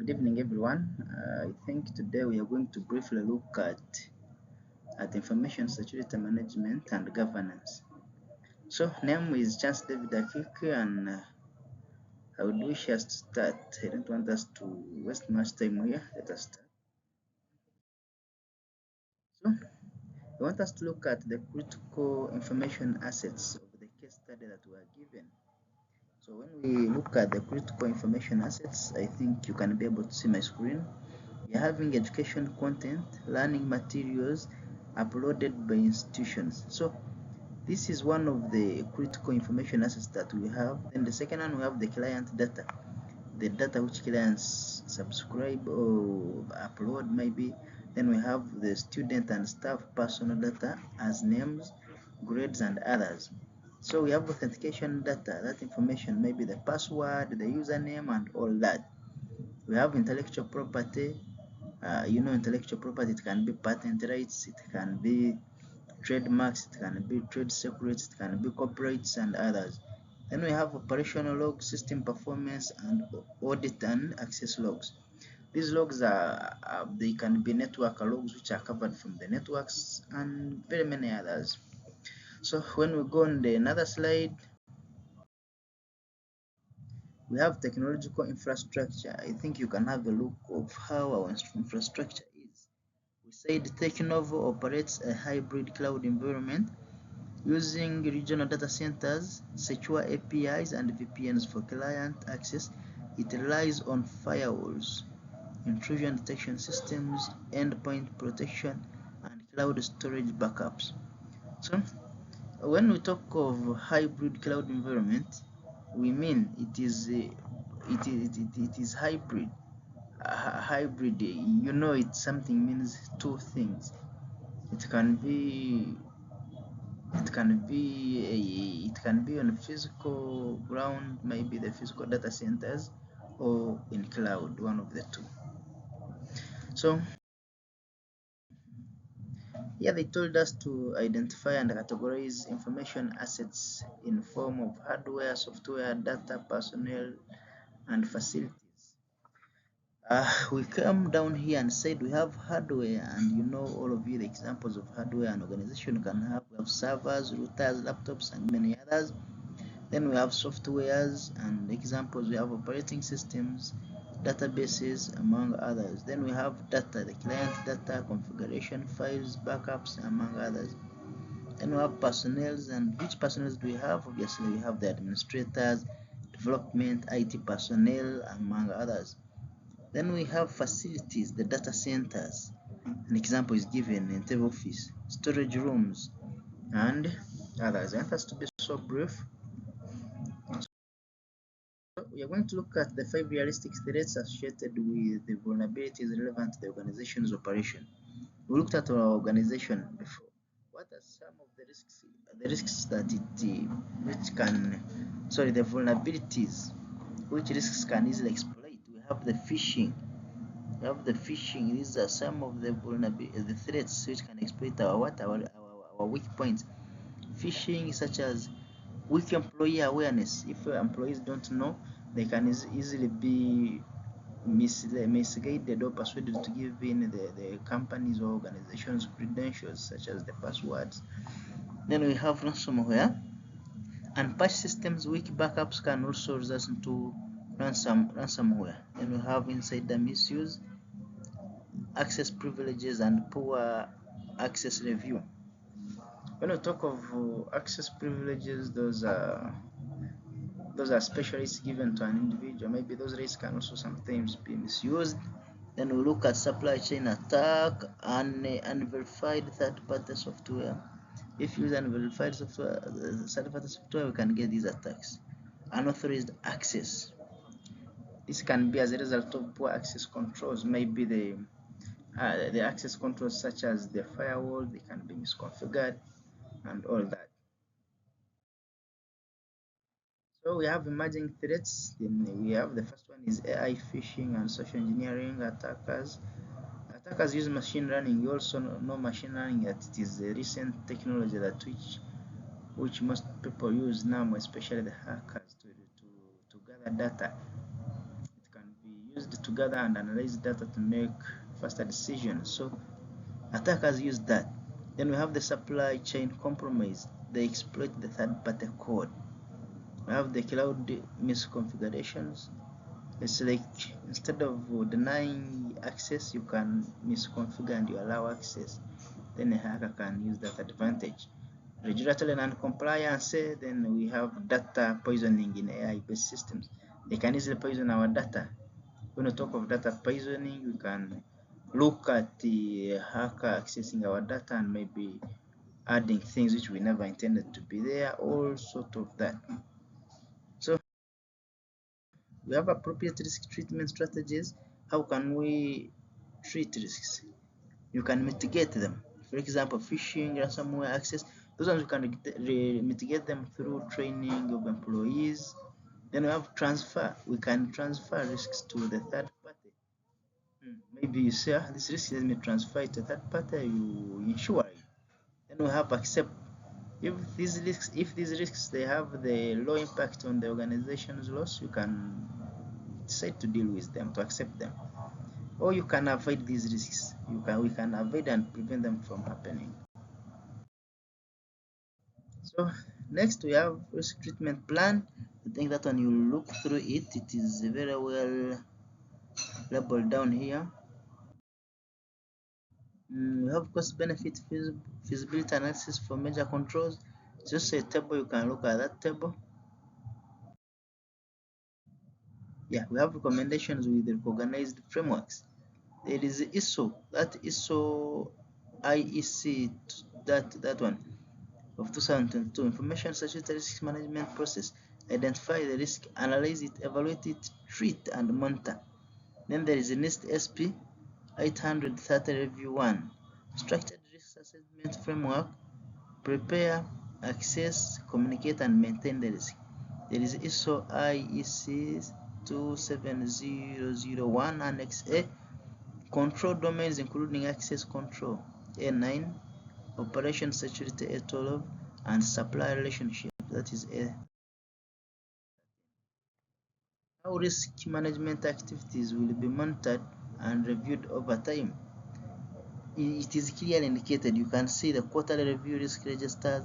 Good evening, everyone. I think today we are going to briefly look at information security management and governance. So, name is Chance David Akiki, and I would wish us to start. I don't want us to waste much time here. Let us start. So, I want us to look at the critical information assets of the case study that we are given. So, when we look at the critical information assets, I think you can be able to see my screen. We are having education content, learning materials uploaded by institutions. So this is one of the critical information assets that we have. Then the second one, we have the client data, the data which clients subscribe or upload maybe. Then we have the student and staff personal data as names, grades, and others. So we have authentication data, that information, maybe the password, the username, and all that. We have intellectual property. Intellectual property, it can be patent rights, it can be trademarks, it can be trade secrets, it can be copyrights, and others. Then we have operational logs, system performance, and audit and access logs. These logs they can be network logs which are covered from the networks and very many others. So when we go on the another slide, we have technological infrastructure. I think you can have a look of how our infrastructure is. We said Technovo operates a hybrid cloud environment using regional data centers, secure APIs, and VPNs for client access. It relies on firewalls, intrusion detection systems, endpoint protection, and cloud storage backups. So, when we talk of hybrid cloud environment, we mean it is hybrid. Hybrid, it's something means two things. It can be on physical ground, maybe the physical data centers, or in cloud, one of the two. So here they told us to identify and categorize information assets in form of hardware, software, data, personnel, and facilities. We come down here and said we have hardware, and all of you the examples of hardware an organization can have. We have servers, routers, laptops, and many others. Then we have softwares and examples. We have operating systems, databases, among others. Then we have data, the client data, configuration files, backups, among others. Then we have personnels, and which personnels do we have? Obviously, we have the administrators, development, IT personnel, among others. Then we have facilities, the data centers. An example is given in the office, storage rooms, and others. And has to be so brief. We are going to look at the 5 realistic threats associated with the vulnerabilities relevant to the organization's operation. We looked at our organization before. What are some of the risks? The risks that the vulnerabilities, which risks can easily exploit. We have the phishing. These are some of the threats which can exploit our weak points. Phishing, such as weak employee awareness. If employees don't know, they can easily be misguided or persuaded to give in the company's or organization's credentials, such as the passwords. Then we have ransomware. Unpatched systems, weak backups can also result into ransomware. Then we have insider misuse, access privileges, and poor access review. When we talk of access privileges, those are special risks given to an individual. Maybe those risks can also sometimes be misused. Then we look at supply chain attack and unverified third-party software. If you use unverified third-party software, we can get these attacks. Unauthorized access. This can be as a result of poor access controls. Maybe the access controls, such as the firewall, they can be misconfigured and all that. So we have emerging threats. Then we have the first one is AI phishing and social engineering attackers. Attackers use machine learning. You also know machine learning, that it is a recent technology that which most people use now, especially the hackers, to gather data. It can be used used to gather and analyze data to make faster decisions. So attackers use that. Then we have the supply chain compromise. They exploit the third-party code. We have the cloud misconfigurations. It's like instead of denying access, you can misconfigure and you allow access. Then a hacker can use that advantage. Regulatory non-compliance, then we have data poisoning in AI-based systems. They can easily poison our data. When we talk of data poisoning, we can look at the hacker accessing our data and maybe adding things which we never intended to be there, all sort of that. So we have appropriate risk treatment strategies. How can we treat risks? You can mitigate them. For example, phishing, ransomware access, those ones you can mitigate them through training of employees. Then we have transfer. We can transfer risks to the third party. Maybe you say, this risk, let me transfer it to third party, you insure it. Then we have accept. If these risks they have the low impact on the organization's loss, you can decide to deal with them, to accept them. Or you can avoid these risks. We can avoid and prevent them from happening. So next we have risk treatment plan. I think that when you look through it, it is very well labeled down here. We have cost benefit feasibility analysis for major controls. Just a table, you can look at that table. Yeah, we have recommendations with recognized frameworks. There is ISO, that ISO IEC, that one of 2022, Information Security Risk Management Process. Identify the risk, analyze it, evaluate it, treat and monitor. Then there is a NIST SP 830 Review 1, Structured Risk Assessment Framework. Prepare, access, communicate and maintain the risk. There is ISO IEC 27001 Annex A, Control domains including access control A9, Operation security A12, and supply relationship, that is A. How risk management activities will be monitored and reviewed over time. It is clearly indicated. You can see the quarterly review risk registers.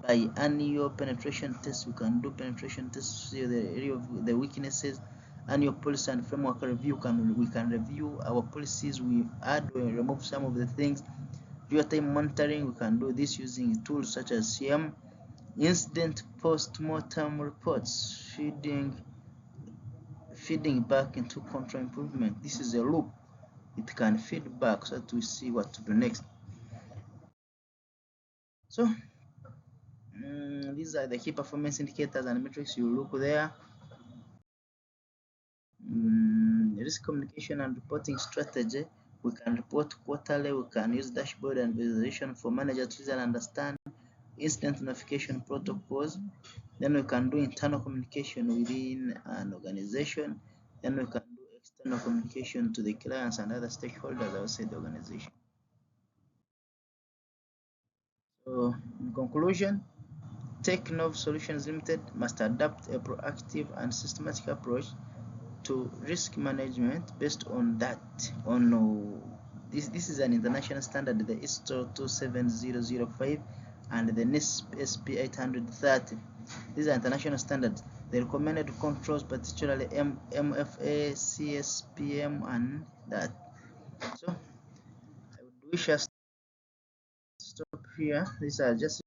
By annual penetration tests, we can do penetration tests to see the area of the weaknesses. Annual policy and framework review, we can review our policies, we add or remove some of the things. Real-time monitoring, we can do this using tools such as CM. Incident post-mortem reports, feeding back into control improvement. This is a loop. It can feed back so that we see what to do next. So these are the key performance indicators and metrics you look there. Risk communication and reporting strategy. We can report quarterly. We can use dashboard and visualization for managers to easily understand incident notification protocols. Then we can do internal communication within an organization. Then we can do external communication to the clients and other stakeholders outside the organization. So in conclusion, Technov Solutions Limited must adopt a proactive and systematic approach to risk management based on this is an international standard, the ISO 27005 and the NIST SP 830. These are international standards. The recommended controls, particularly MFA, CSPM, and that. So I would wish us to stop here. These are just